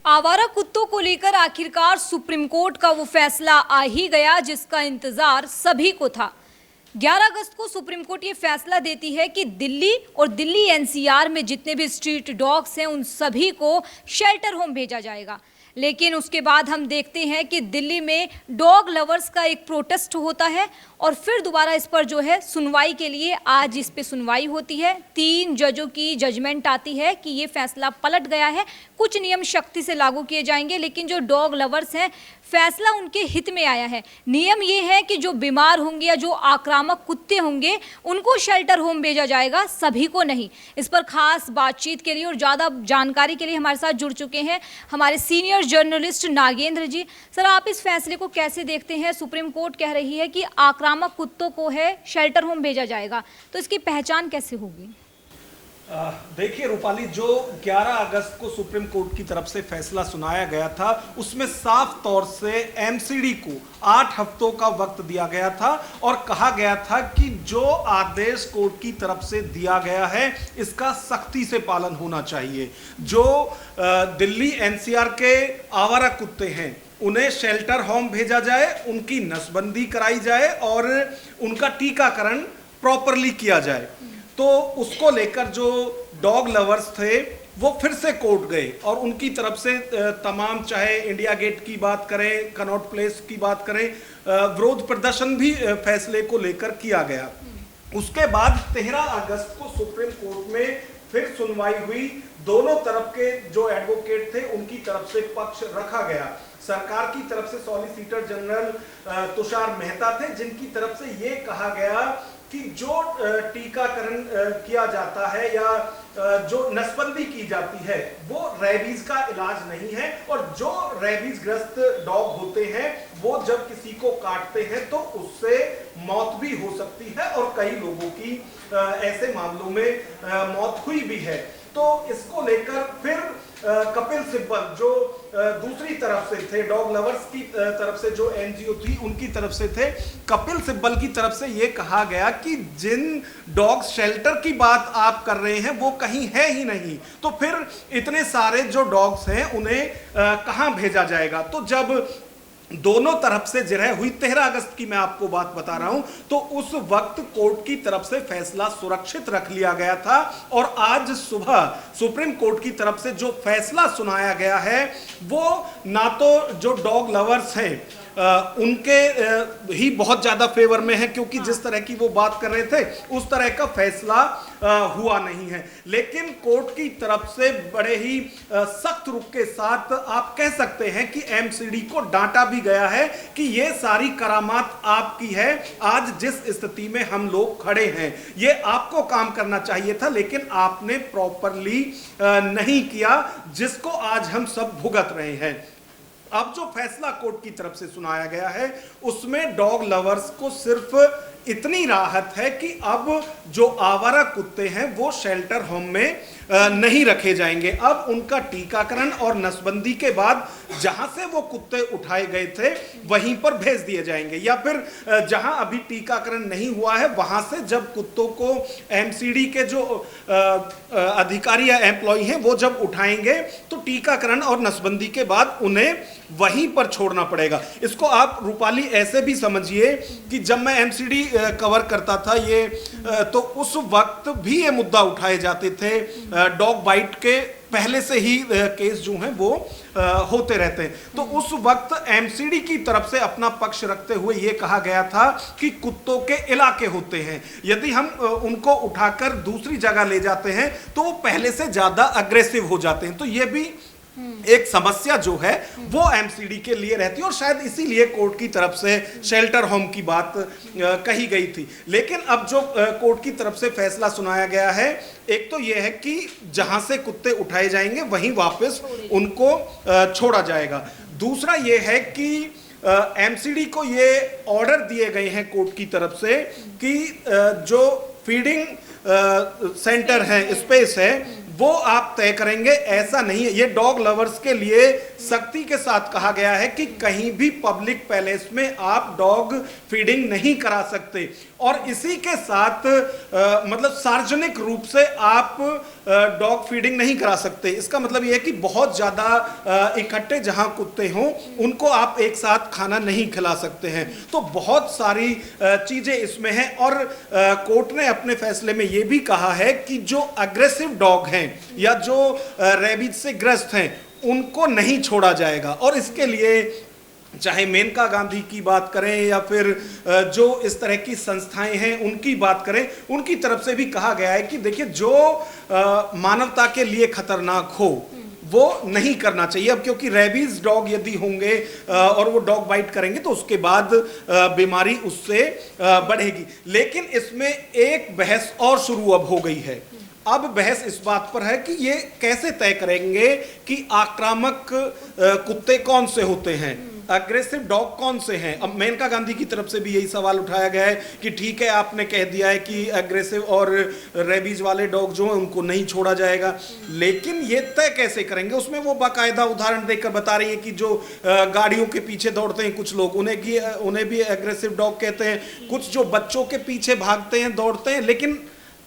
आवारा कुत्तों को लेकर आखिरकार सुप्रीम कोर्ट का वो फैसला आ ही गया जिसका इंतजार सभी को था। 11 अगस्त को सुप्रीम कोर्ट ये फैसला देती है कि दिल्ली और दिल्ली एनसीआर में जितने भी स्ट्रीट डॉग्स हैं उन सभी को शेल्टर होम भेजा जाएगा। लेकिन उसके बाद हम देखते हैं कि दिल्ली में डॉग लवर्स का एक प्रोटेस्ट होता है और फिर दोबारा इस पर जो है सुनवाई के लिए आज इस पे सुनवाई होती है। 3 जजों की जजमेंट आती है कि ये फैसला पलट गया है, कुछ नियम सख्ती से लागू किए जाएंगे, लेकिन जो डॉग लवर्स हैं फैसला उनके हित में आया है। नियम ये है कि जो बीमार होंगे या जो आक्रामक कुत्ते होंगे उनको शेल्टर होम भेजा जाएगा, सभी को नहीं। इस पर खास बातचीत के लिए और ज़्यादा जानकारी के लिए हमारे साथ जुड़ चुके हैं हमारे सीनियर जर्नलिस्ट नागेंद्र जी। सर, आप इस फैसले को कैसे देखते हैं? सुप्रीम कोर्ट कह रही है कि आक्रामक कुत्तों को है शेल्टर होम भेजा जाएगा, तो इसकी पहचान कैसे होगी? देखिए रूपाली, जो 11 अगस्त को सुप्रीम कोर्ट की तरफ से फैसला सुनाया गया था उसमें साफ तौर से एमसीडी को 8 हफ्तों का वक्त दिया गया था और कहा गया था कि जो आदेश कोर्ट की तरफ से दिया गया है इसका सख्ती से पालन होना चाहिए। जो दिल्ली एनसीआर के आवारा कुत्ते हैं उन्हें शेल्टर होम भेजा जाए, उनकी नसबंदी कराई जाए और उनका टीकाकरण प्रॉपरली किया जाए। तो उसको लेकर जो डॉग लवर्स थे वो फिर से कोर्ट गए और उनकी तरफ से तमाम, चाहे इंडिया गेट की बात करें, कनॉट प्लेस की बात करें, विरोध प्रदर्शन भी फैसले को लेकर किया गया। उसके बाद 13 अगस्त को सुप्रीम कोर्ट में फिर सुनवाई हुई। दोनों तरफ के जो एडवोकेट थे उनकी तरफ से पक्ष रखा गया। सरकार की तरफ से सॉलिसिटर जनरल तुषार मेहता थे, जिनकी तरफ से ये कहा गया कि जो टीकाकरण किया जाता है या जो नसबंदी की जाती है वो रेबीज का इलाज नहीं है और जो रेबीज ग्रस्त डॉग होते हैं वो जब किसी को काटते हैं तो उससे मौत भी हो सकती है और कई लोगों की ऐसे मामलों में मौत हुई भी है। तो इसको लेकर फिर कपिल सिब्बल जो दूसरी तरफ से थे, डॉग लवर्स की तरफ से जो एनजीओ थी उनकी तरफ से थे, कपिल सिब्बल की तरफ से यह कहा गया कि जिन डॉग शेल्टर की बात आप कर रहे हैं वो कहीं है ही नहीं, तो फिर इतने सारे जो डॉग्स हैं उन्हें कहां भेजा जाएगा। तो जब दोनों तरफ से जिरह हुई, 13 अगस्त की मैं आपको बात बता रहा हूं, तो उस वक्त कोर्ट की तरफ से फैसला सुरक्षित रख लिया गया था और आज सुबह सुप्रीम कोर्ट की तरफ से जो फैसला सुनाया गया है वो ना तो जो डॉग लवर्स हैं उनके ही बहुत ज्यादा फेवर में है, क्योंकि जिस तरह की वो बात कर रहे थे उस तरह का फैसला हुआ नहीं है। लेकिन कोर्ट की तरफ से बड़े ही सख्त रुख के साथ आप कह सकते हैं कि एमसीडी को डांटा भी गया है कि ये सारी करामात आपकी है। आज जिस स्थिति में हम लोग खड़े हैं ये आपको काम करना चाहिए था, लेकिन आपने प्रॉपरली नहीं किया, जिसको आज हम सब भुगत रहे हैं। अब जो फैसला कोर्ट की तरफ से सुनाया गया है उसमें डॉग लवर्स को सिर्फ इतनी राहत है कि अब जो आवारा कुत्ते हैं वो शेल्टर होम में नहीं रखे जाएंगे। अब उनका टीकाकरण और नसबंदी के बाद जहां से वो कुत्ते उठाए गए थे वहीं पर भेज दिए जाएंगे, या फिर जहां अभी टीकाकरण नहीं हुआ है वहां से जब कुत्तों को एमसीडी के जो अधिकारी या एम्प्लॉय हैं वो जब उठाएंगे तो टीकाकरण और नसबंदी के बाद उन्हें वहीं पर छोड़ना पड़ेगा। इसको आप रूपाली ऐसे भी समझिए कि जब मैं एमसीडी कवर करता था ये तो उस वक्त भी ये मुद्दा उठाए जाते थे। डॉग बाइट के पहले से ही केस जो हैं वो होते रहते हैं। तो उस वक्त एमसीडी की तरफ से अपना पक्ष रखते हुए ये कहा गया था कि कुत्तों के इलाके होते हैं, यदि हम उनको उठाकर दूसरी जगह ले जाते हैं तो वो पहले से ज्यादा अग्रेसिव हो जाते हैं। तो ये भी एक समस्या जो है वो एमसीडी के लिए रहती है और शायद इसीलिए कोर्ट की तरफ से शेल्टर होम की बात कही गई थी। लेकिन अब जो कोर्ट की तरफ से फैसला सुनाया गया है, एक तो यह है कि जहां से कुत्ते उठाए जाएंगे वहीं वापस उनको छोड़ा जाएगा। दूसरा यह है कि एमसीडी को ये ऑर्डर दिए गए हैं कोर्ट की तरफ से कि जो फीडिंग सेंटर है, स्पेस है, वो आप तय करेंगे। ऐसा नहीं है, ये डॉग लवर्स के लिए सख्ती के साथ कहा गया है कि कहीं भी पब्लिक पैलेस में आप डॉग फीडिंग नहीं करा सकते, और इसी के साथ मतलब सार्वजनिक रूप से आप डॉग फीडिंग नहीं करा सकते। इसका मतलब यह है कि बहुत ज्यादा इकट्ठे जहां कुत्ते हों उनको आप एक साथ खाना नहीं खिला सकते हैं। तो बहुत सारी चीजें इसमें हैं, और कोर्ट ने अपने फैसले में यह भी कहा है कि जो अग्रेसिव डॉग हैं या जो रेबीज से ग्रस्त हैं उनको नहीं छोड़ा जाएगा। और इसके लिए चाहे मेनका गांधी की बात करें या फिर जो इस तरह की संस्थाएं हैं उनकी बात करें, उनकी तरफ से भी कहा गया है कि देखिए जो मानवता के लिए खतरनाक हो वो नहीं करना चाहिए। अब क्योंकि रेबीज डॉग यदि होंगे और वो डॉग बाइट करेंगे तो उसके बाद बीमारी उससे बढ़ेगी। लेकिन इसमें एक बहस और शुरू अब हो गई है। अब बहस इस बात पर है कि ये कैसे तय करेंगे कि आक्रामक कुत्ते कौन से होते हैं, अग्रेसिव डॉग कौन से हैं। अब मेनका गांधी की तरफ से भी यही सवाल उठाया गया है कि ठीक है, आपने कह दिया है कि एग्रेसिव और रेबीज वाले डॉग जो हैं उनको नहीं छोड़ा जाएगा, लेकिन ये तय कैसे करेंगे। उसमें वो बाकायदा उदाहरण देकर बता रही है कि जो गाड़ियों के पीछे दौड़ते हैं कुछ लोग, उन्हें भी एग्रेसिव डॉग कहते हैं। कुछ जो बच्चों के पीछे भागते हैं, दौड़ते हैं, लेकिन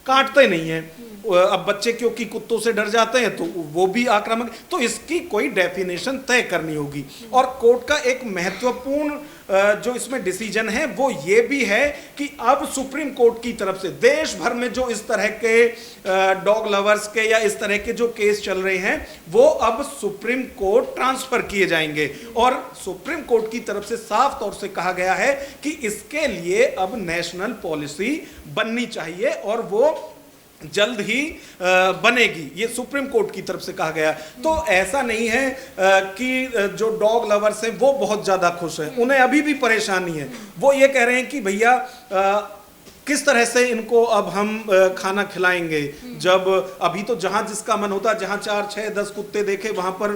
काटते नहीं हैं। अब बच्चे क्योंकि कुत्तों से डर जाते हैं तो वो भी आक्रामक। तो इसकी कोई डेफिनेशन तय करनी होगी। और कोर्ट का एक महत्वपूर्ण जो इसमें डिसीजन है वो ये भी है कि अब सुप्रीम कोर्ट की तरफ से देश भर में जो इस तरह के डॉग लवर्स के या इस तरह के जो केस चल रहे हैं वो अब सुप्रीम कोर्ट ट्रांसफर किए जाएंगे। और सुप्रीम कोर्ट की तरफ से साफ तौर से कहा गया है कि इसके लिए अब नेशनल पॉलिसी बननी चाहिए और वो जल्द ही बनेगी, ये सुप्रीम कोर्ट की तरफ से कहा गया। तो ऐसा नहीं है कि जो डॉग लवर्स हैं वो बहुत ज्यादा खुश हैं, उन्हें अभी भी परेशानी है। वो ये कह रहे हैं कि भैया किस तरह से इनको अब हम खाना खिलाएंगे, जब अभी तो जहां जिसका मन होता है, जहां 4, 6, 10 कुत्ते देखे वहां पर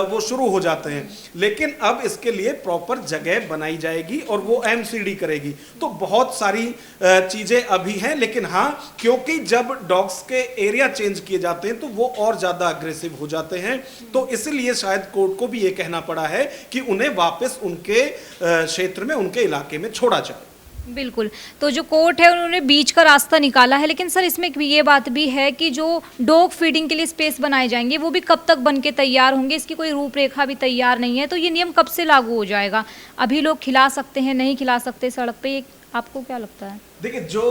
वो शुरू हो जाते हैं। लेकिन अब इसके लिए प्रॉपर जगह बनाई जाएगी और वो एमसीडी करेगी। तो बहुत सारी चीजें अभी हैं, लेकिन हाँ, क्योंकि जब डॉग्स के एरिया चेंज किए जाते हैं तो वो और ज्यादा अग्रेसिव हो जाते हैं, तो इसलिए शायद कोर्ट को भी ये कहना पड़ा है कि उन्हें वापस उनके क्षेत्र में, उनके इलाके में छोड़ा जाए। बिल्कुल। तो जो कोर्ट है उन्होंने बीच का रास्ता निकाला है, लेकिन सर इसमें ये बात भी है कि जो डॉग फीडिंग के लिए स्पेस बनाए जाएंगे वो भी कब तक बन के तैयार होंगे, इसकी कोई रूपरेखा भी तैयार नहीं है। तो ये नियम कब से लागू हो जाएगा? अभी लोग खिला सकते हैं, नहीं खिला सकते सड़क पे, आपको क्या लगता है? देखिए, जो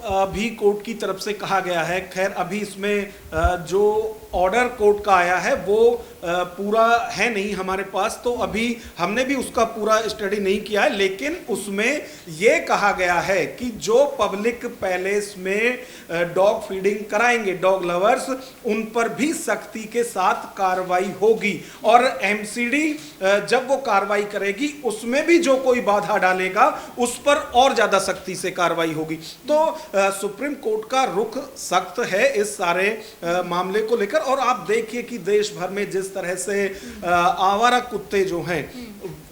अभी कोर्ट की तरफ से कहा गया है, खैर अभी इसमें जो ऑर्डर कोर्ट का आया है वो पूरा है नहीं हमारे पास, तो अभी हमने भी उसका पूरा स्टडी नहीं किया है। लेकिन उसमें यह कहा गया है कि जो पब्लिक पैलेस में डॉग फीडिंग कराएंगे डॉग लवर्स, उन पर भी सख्ती के साथ कार्रवाई होगी। और एमसीडी जब वो कार्रवाई करेगी उसमें भी जो कोई बाधा डालेगा उस पर और ज्यादा सख्ती से कार्रवाई होगी। तो सुप्रीम कोर्ट का रुख सख्त है इस सारे मामले को लेकर। और आप देखिए कि देश भर में जिस तरह से आवारा कुत्ते जो हैं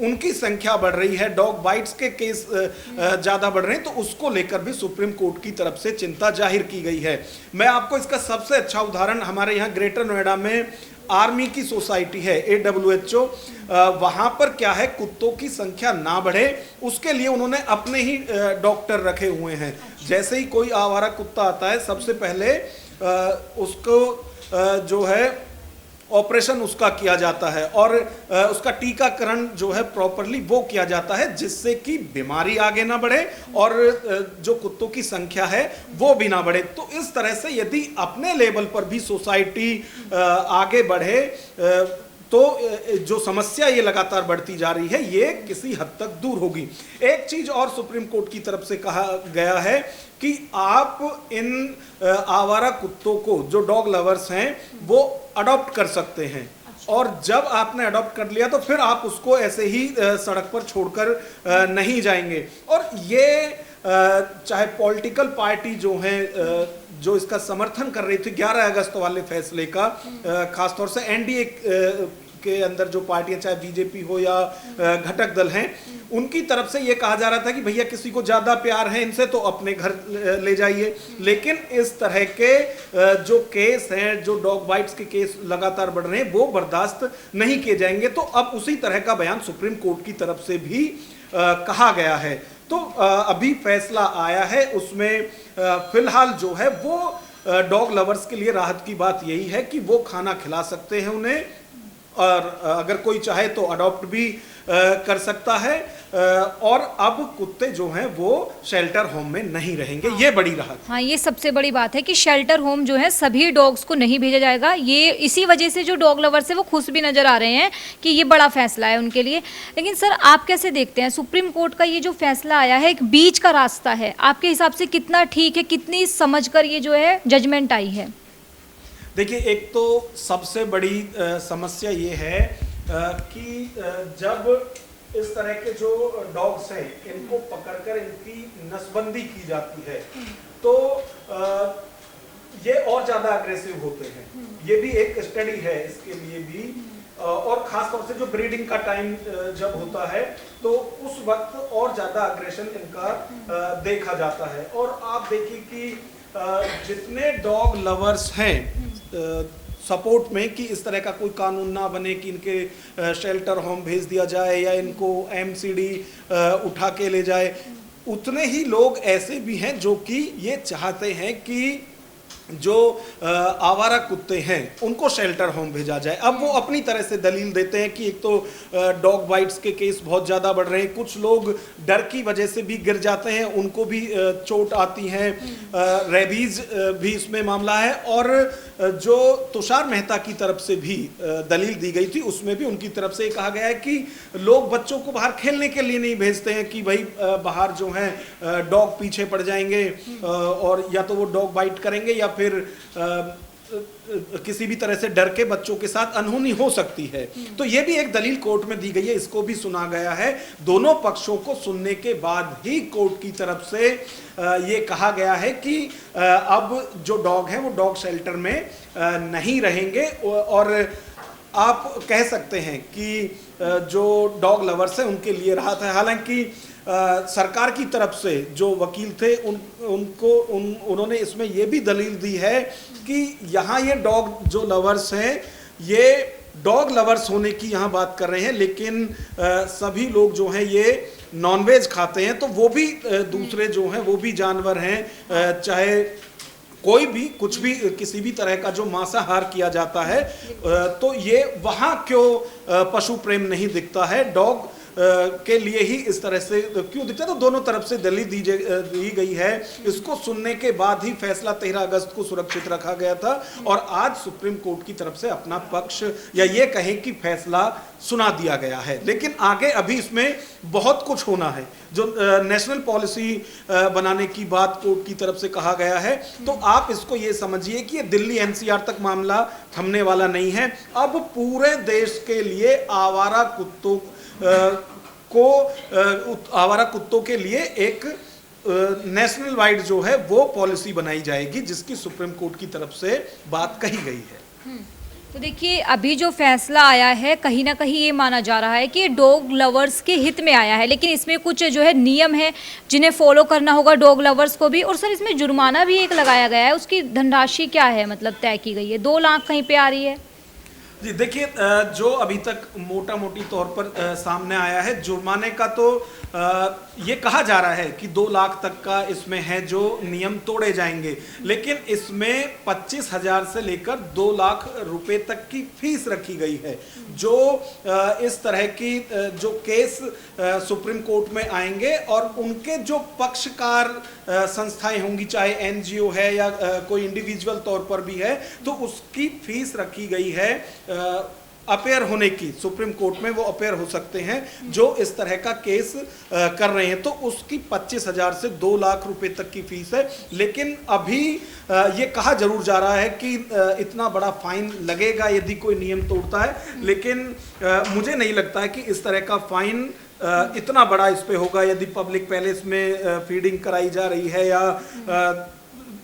उनकी संख्या बढ़ रही है, डॉग बाइट्स के केस ज्यादा बढ़ रहे हैं, तो उसको लेकर भी सुप्रीम कोर्ट की तरफ से चिंता जाहिर की गई है। मैं आपको इसका सबसे अच्छा उदाहरण, हमारे यहाँ ग्रेटर नोएडा में आर्मी की सोसाइटी है AWHO, वहां पर क्या है, कुत्तों की संख्या ना बढ़े उसके लिए उन्होंने अपने ही डॉक्टर रखे हुए हैं। जैसे ही कोई आवारा कुत्ता आता है सबसे पहले उसको जो है ऑपरेशन उसका किया जाता है और उसका टीकाकरण जो है प्रॉपरली वो किया जाता है, जिससे कि बीमारी आगे ना बढ़े और जो कुत्तों की संख्या है वो भी ना बढ़े। तो इस तरह से यदि अपने लेवल पर भी सोसाइटी आगे बढ़े तो जो समस्या ये लगातार बढ़ती जा रही है ये किसी हद तक दूर होगी। एक चीज और सुप्रीम कोर्ट की तरफ से कहा गया है कि आप इन आवारा कुत्तों को, जो डॉग लवर्स हैं, वो अडॉप्ट कर सकते हैं। और जब आपने अडॉप्ट कर लिया तो फिर आप उसको ऐसे ही सड़क पर छोड़कर नहीं जाएंगे। और ये चाहे पॉलिटिकल पार्टी जो हैं जो इसका समर्थन कर रही थी 11 अगस्त वाले फैसले का, खासतौर से एनडीए के अंदर जो पार्टियां, चाहे बीजेपी हो या घटक दल हैं, उनकी तरफ से ये कहा जा रहा था कि भैया किसी को ज्यादा प्यार है इनसे तो अपने घर ले जाइए। लेकिन इस तरह के जो केस हैं, जो डॉग बाइट्स के केस लगातार बढ़ रहे हैं, वो बर्दाश्त नहीं किए जाएंगे। तो अब उसी तरह का बयान सुप्रीम कोर्ट की तरफ से भी कहा गया है। तो अभी फैसला आया है, उसमें फिलहाल जो है वो डॉग लवर्स के लिए राहत की बात यही है कि वो खाना खिला सकते हैं उन्हें, और अगर कोई चाहे तो अडॉप्ट भी कर सकता है। और अब कुत्ते जो हैं वो शेल्टर होम में नहीं रहेंगे, ये बड़ी राहत। हाँ, ये सबसे बड़ी बात है कि शेल्टर होम जो है सभी डॉग्स को नहीं भेजा जाएगा। ये इसी वजह से जो डॉग लवर्स है वो खुश भी नजर आ रहे हैं कि ये बड़ा फैसला है उनके लिए। लेकिन सर, आप कैसे देखते हैं सुप्रीम कोर्ट का ये जो फैसला आया है, एक बीच का रास्ता है, आपके हिसाब से कितना ठीक है, कितनी समझकर ये जो है जजमेंट आई है? देखिए, एक तो सबसे बड़ी समस्या ये है कि जब इस तरह के जो डॉग्स हैं इनको पकड़कर इनकी नसबंदी की जाती है तो ये और ज्यादा अग्रेसिव होते हैं। ये भी एक स्टडी है इसके लिए भी, और खास तौर से जो ब्रीडिंग का टाइम जब होता है तो उस वक्त और ज्यादा अग्रेशन इनका देखा जाता है। और आप देखिए कि जितने डॉग लवर्स हैं सपोर्ट में कि इस तरह का कोई कानून ना बने कि इनके शेल्टर होम भेज दिया जाए या इनको एमसीडी उठा के ले जाए, उतने ही लोग ऐसे भी हैं जो कि ये चाहते हैं कि जो आवारा कुत्ते हैं उनको शेल्टर होम भेजा जाए। अब वो अपनी तरह से दलील देते हैं कि एक तो डॉग बाइट्स के केस बहुत ज़्यादा बढ़ रहे हैं, कुछ लोग डर की वजह से भी गिर जाते हैं, उनको भी चोट आती है, रेबीज भी इसमें मामला है। और जो तुषार मेहता की तरफ से भी दलील दी गई थी उसमें भी उनकी तरफ से कहा गया है कि लोग बच्चों को बाहर खेलने के लिए नहीं भेजते हैं कि भाई बाहर जो है डॉग पीछे पड़ जाएंगे और या तो वो डॉग बाइट करेंगे या फिर किसी भी तरह से डर के बच्चों के साथ अनहोनी हो सकती है। तो ये भी एक दलील कोर्ट में दी गई है, इसको भी सुना गया है। दोनों पक्षों को सुनने के बाद ही कोर्ट की तरफ से ये कहा गया है कि अब जो डॉग हैं वो डॉग शेल्टर में नहीं रहेंगे। और आप कह सकते हैं कि जो डॉग लवर्स हैं उनके लिए राहत है। हालांकि सरकार की तरफ से जो वकील थे उन्होंने इसमें ये भी दलील दी है कि यहाँ ये डॉग जो लवर्स हैं ये डॉग लवर्स होने की यहाँ बात कर रहे हैं, लेकिन सभी लोग जो हैं ये नॉनवेज खाते हैं, तो वो भी दूसरे जो हैं वो भी जानवर हैं, चाहे कोई भी कुछ भी किसी भी तरह का जो मांसाहार किया जाता है, तो ये वहाँ क्यों पशु प्रेम नहीं दिखता है, डॉग के लिए ही इस तरह से क्यों दिखता है। तो दोनों तरफ से दलील दी गई है। इसको सुनने के बाद ही फैसला 13 अगस्त को सुरक्षित रखा गया था और आज सुप्रीम कोर्ट की तरफ से अपना पक्ष या ये कहें कि फैसला सुना दिया गया है। लेकिन आगे अभी इसमें बहुत कुछ होना है। जो नेशनल पॉलिसी बनाने की बात कोर्ट की तरफ से कहा गया है, तो आप इसको ये समझिए कि ये दिल्ली एनसीआर तक मामला थमने वाला नहीं है। अब पूरे देश के लिए आवारा कुत्तों के लिए एक नेशनल वाइड जो है वो पॉलिसी बनाई जाएगी, जिसकी सुप्रीम कोर्ट की तरफ से बात कही गई है। तो देखिए, अभी जो फैसला आया है कहीं ना कहीं ये माना जा रहा है कि ये डॉग लवर्स के हित में आया है, लेकिन इसमें कुछ जो है नियम है जिन्हें फॉलो करना होगा डॉग लवर्स को भी। और सर, इसमें जुर्माना भी एक लगाया गया है, उसकी धनराशि क्या है, मतलब तय की गई है, 2 लाख कहीं पे आ रही है। जी देखिए, जो अभी तक मोटा मोटी तौर पर सामने आया है जुर्माने का, तो ये कहा जा रहा है कि 2 लाख तक का इसमें है जो नियम तोड़े जाएंगे, लेकिन इसमें 25,000 से लेकर 2 लाख रुपए तक की फीस रखी गई है। जो इस तरह की जो केस सुप्रीम कोर्ट में आएंगे और उनके जो पक्षकार संस्थाएं होंगी, चाहे एनजीओ है या कोई इंडिविजुअल तौर पर भी है, तो उसकी फीस रखी गई है अपेयर होने की। सुप्रीम कोर्ट में वो अपेयर हो सकते हैं जो इस तरह का केस कर रहे हैं, तो उसकी 25,000 से 2 लाख रुपए तक की फीस है। लेकिन अभी ये कहा जरूर जा रहा है कि इतना बड़ा फाइन लगेगा यदि कोई नियम तोड़ता है, लेकिन मुझे नहीं लगता है कि इस तरह का फाइन इतना बड़ा इस पे होगा। यदि पब्लिक पैलेस में फीडिंग कराई जा रही है या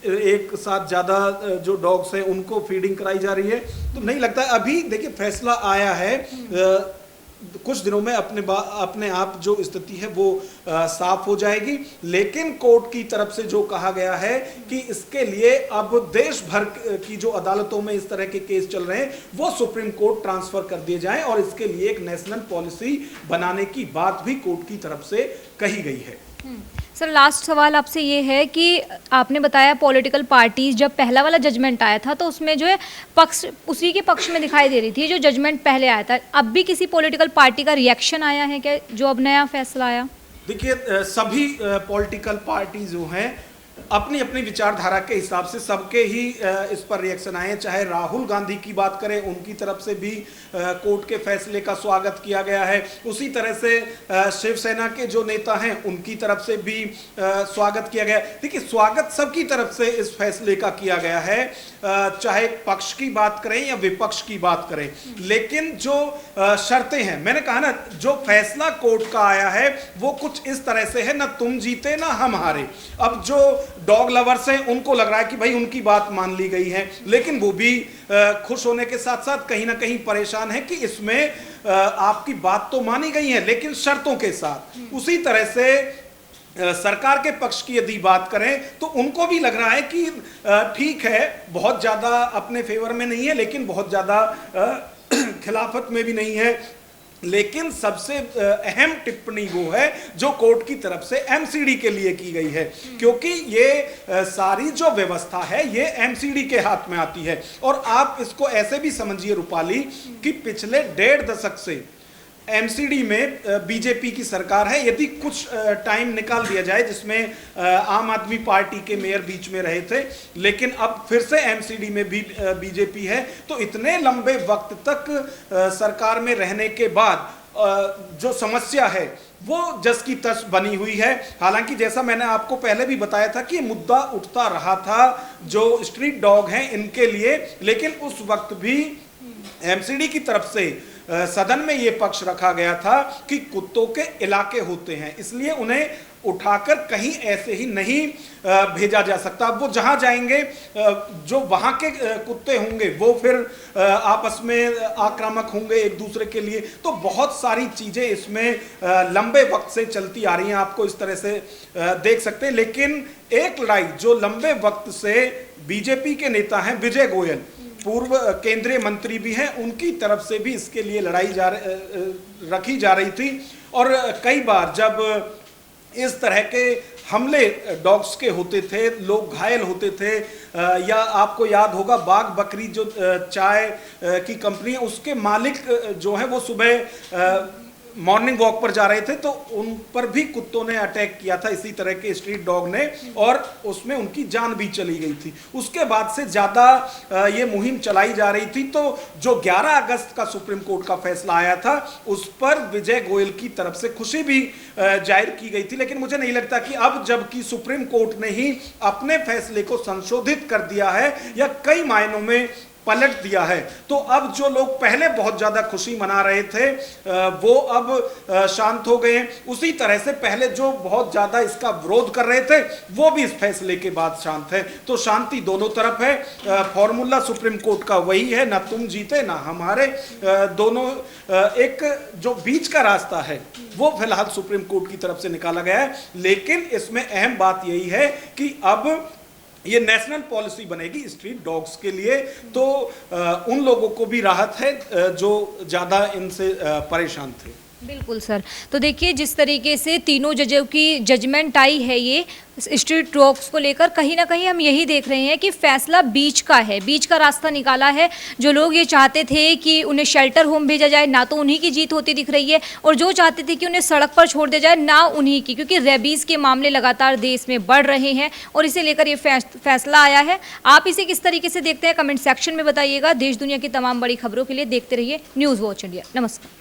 एक साथ ज़्यादा जो डॉग्स हैं उनको फीडिंग कराई जा रही है। तो नहीं लगता अभी, देखिए फैसला आया है, कुछ दिनों में अपने आप जो स्थिति है वो साफ हो जाएगी। लेकिन कोर्ट की तरफ से जो कहा गया है कि इसके लिए अब देश भर की जो अदालतों में इस तरह के केस चल रहे हैं वो सुप्रीम कोर्ट ट्रांसफर कर दिए जाएं, और इसके लिए एक नेशनल पॉलिसी बनाने की बात भी कोर्ट की तरफ से कही गई है। सर लास्ट सवाल आपसे ये है कि आपने बताया पॉलिटिकल पार्टीज, जब पहला वाला जजमेंट आया था तो उसमें जो है पक्ष उसी के पक्ष में दिखाई दे रही थी जो जजमेंट पहले आया था। अब भी किसी पॉलिटिकल पार्टी का रिएक्शन आया है क्या जो अब नया फैसला आया? देखिए सभी पॉलिटिकल पार्टी जो हैं अपनी अपनी विचारधारा के हिसाब से सबके ही इस पर रिएक्शन आए। चाहे राहुल गांधी की बात करें, उनकी तरफ से भी कोर्ट के फैसले का स्वागत किया गया है। उसी तरह से शिवसेना के जो नेता हैं उनकी तरफ से भी स्वागत किया गया। देखिए स्वागत सबकी तरफ से इस फैसले का किया गया है, चाहे पक्ष की बात करें या विपक्ष की बात करें। लेकिन जो शर्तें हैं, मैंने कहा ना, जो फैसला कोर्ट का आया है वो कुछ इस तरह से है, ना तुम जीते ना हम हारे। अब जो डॉग लवर्स हैं उनको लग रहा है कि भाई उनकी बात मान ली गई है, लेकिन वो भी खुश होने के साथ साथ कहीं ना कहीं परेशान है कि इसमें आपकी बात तो मानी गई है लेकिन शर्तों के साथ। उसी तरह से सरकार के पक्ष की यदि बात करें तो उनको भी लग रहा है कि ठीक है, बहुत ज्यादा अपने फेवर में नहीं है लेकिन बहुत ज्यादा खिलाफत में भी नहीं है। लेकिन सबसे अहम टिप्पणी वो है जो कोर्ट की तरफ से एमसीडी के लिए की गई है, क्योंकि ये सारी जो व्यवस्था है ये एमसीडी के हाथ में आती है। और आप इसको ऐसे भी समझिए रूपाली कि पिछले 1.5 दशक से एमसीडी में बीजेपी की सरकार है। यदि कुछ टाइम निकाल दिया जाए जिसमें आम आदमी पार्टी के मेयर बीच में रहे थे, लेकिन अब फिर से एमसीडी में भी बीजेपी है, तो इतने लंबे वक्त तक सरकार में रहने के बाद जो समस्या है वो जस की तस बनी हुई है। हालांकि जैसा मैंने आपको पहले भी बताया था कि मुद्दा उठता रहा था जो स्ट्रीट डॉग हैं इनके लिए, लेकिन उस वक्त भी एमसीडी की तरफ से सदन में यह पक्ष रखा गया था कि कुत्तों के इलाके होते हैं, इसलिए उन्हें उठाकर कहीं ऐसे ही नहीं भेजा जा सकता। वो जहां जाएंगे, जो वहां के कुत्ते होंगे वो फिर आपस में आक्रामक होंगे एक दूसरे के लिए। तो बहुत सारी चीजें इसमें लंबे वक्त से चलती आ रही हैं, आपको इस तरह से देख सकते हैं। लेकिन एक लड़ाई जो लंबे वक्त से बीजेपी के नेता हैं विजय गोयल, पूर्व केंद्रीय मंत्री भी हैं, उनकी तरफ से भी इसके लिए लड़ाई रखी जा रही थी। और कई बार जब इस तरह के हमले डॉग्स के होते थे, लोग घायल होते थे, या आपको याद होगा बाग बकरी जो चाय की कंपनी है उसके मालिक जो है वो सुबह मॉर्निंग वॉक पर जा रहे थे तो उन पर भी कुत्तों ने अटैक किया था, इसी तरह के स्ट्रीट डॉग ने, और उसमें उनकी जान भी चली गई थी। उसके बाद से ज़्यादा ये मुहिम चलाई जा रही थी। तो जो 11 अगस्त का सुप्रीम कोर्ट का फैसला आया था उस पर विजय गोयल की तरफ से खुशी भी जाहिर की गई थी। लेकिन मुझे नहीं लगता कि अब जबकि सुप्रीम कोर्ट ने ही अपने फैसले को संशोधित कर दिया है या कई मायनों में पलट दिया है, तो अब जो लोग पहले बहुत ज्यादा खुशी मना रहे थे वो अब शांत हो गए हैं। उसी तरह से पहले जो बहुत ज्यादा इसका विरोध कर रहे थे वो भी इस फैसले के बाद शांत है। तो शांति दोनों तरफ है। फॉर्मूला सुप्रीम कोर्ट का वही है, ना तुम जीते ना हमारे, दोनों एक जो बीच का रास्ता है वो फिलहाल सुप्रीम कोर्ट की तरफ से निकाला गया है। लेकिन इसमें अहम बात यही है कि अब ये नेशनल पॉलिसी बनेगी स्ट्रीट डॉग्स के लिए, तो उन लोगों को भी राहत है जो ज़्यादा इनसे परेशान थे। बिल्कुल सर। तो देखिए जिस तरीके से तीनों जजों की जजमेंट आई है ये स्ट्रीट डॉग्स को लेकर, कहीं ना कहीं हम यही देख रहे हैं कि फैसला बीच का है, बीच का रास्ता निकाला है। जो लोग ये चाहते थे कि उन्हें शेल्टर होम भेजा जाए, ना तो उन्हीं की जीत होती दिख रही है, और जो चाहते थे कि उन्हें सड़क पर छोड़ दिया जाए, ना उन्हीं की, क्योंकि रेबीज़ के मामले लगातार देश में बढ़ रहे हैं और इसे लेकर ये फैसला आया है। आप इसे किस तरीके से देखते हैं कमेंट सेक्शन में बताइएगा। देश दुनिया की तमाम बड़ी खबरों के लिए देखते रहिए न्यूज़ वॉच इंडिया। नमस्कार।